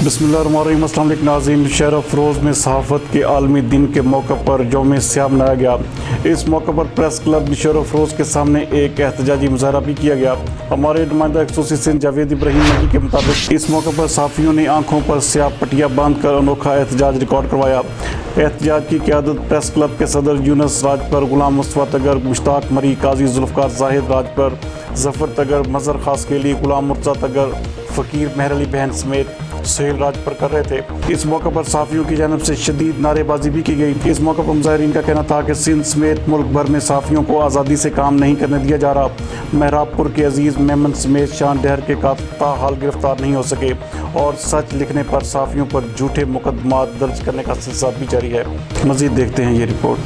बिस्मिल्लाहिर्रहमानिर्रहीम। अस्सलाम वालेकुम नाज़रीन। शहर अफरोज़ में सहाफ़त के आलमी दिन के मौके पर यौम स्याह मनाया गया। इस मौके पर प्रेस क्लब शहर अफरोज़ के सामने एक एहतजाजी मुज़ाहरा भी किया गया। हमारे नुमाइंदा खसूसी सिंध जावेद इब्राहिम नकी के मुताबिक इस मौके पर सहाफ़ियों ने आँखों पर स्याह पट्टियाँ बांध कर अनोखा एहतजाज रिकॉर्ड करवाया। एहतजाज की क़यादत प्रेस क्लब के सदर यूनुस राजपर, गुलाम मुस्तफ़ा तगर, मुश्ताक मरी, काजी जुल्फ़िकार ज़ाहिद राजपर, ज़फ़र तगर, मज़हर ख़ासकेली, गुलाम मुर्तज़ा तगर, फ़कीर मेहर अली बहन समेत सुहेल राजपर कर रहे थे। इस मौके पर सहाफ़ियों की जानिब से शदीद नारेबाजी भी की गई। इस मौके पर मुज़ाहिरीन का कहना था कि सिंध समेत मुल्क भर में सहाफ़ियों को आज़ादी से काम नहीं करने दिया जा रहा। मेहराबपुर के अजीज़ मेमन समेत शान डहर के ताहाल गिरफ्तार नहीं हो सके और सच लिखने पर सहाफ़ियों पर झूठे मुकदमात दर्ज करने का सिलसिला भी जारी है। मज़ीद देखते हैं ये रिपोर्ट।